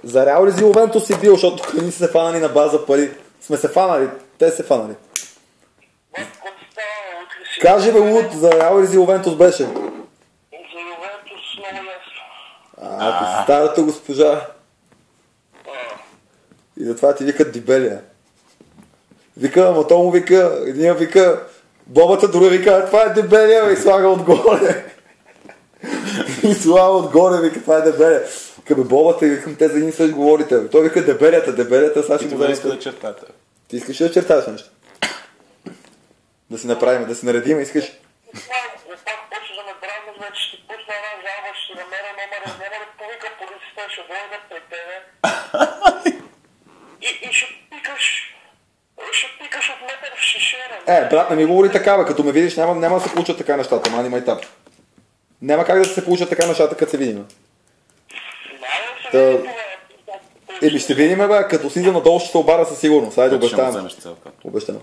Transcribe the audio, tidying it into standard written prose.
За Реал или за Ювентус си бил, защото тук не са се фанали на база пари. Сме се фанали, те се фанали. Кажи бе, Луд, за Реал или за Ювентус беше? За Ювентус много ясно. Ти си старата госпожа. И затова ти викат Дибелия. Вика, ама то му вика, единия вика, бобата, друга вика, това е Дебелия, и слага отгоре. И слага отгоре, вика, това е Дебелия. Вика, бе, бобата, и викам, те за един същ говорите. Той вика, Дебелията, сега ще му да иска да чертата. Ти искаш ли да черташ нещо? Да си направим, да си наредим, искаш? Пак почва да ме дразни, вече ще пусна една жалба, ще намеря номера, няма да повика полицията, ще дойдат при тебе. И ще пикаш от метър в шишера. Брат, не ми говори така, бе, като ме видиш, няма да се получат така нещата, мани майтап. Няма как да се получат така нещата, като се видим. Или ще видим, бе, като слизам надолу ще се обара със сигурност. Айде, обещавам. Обещавам.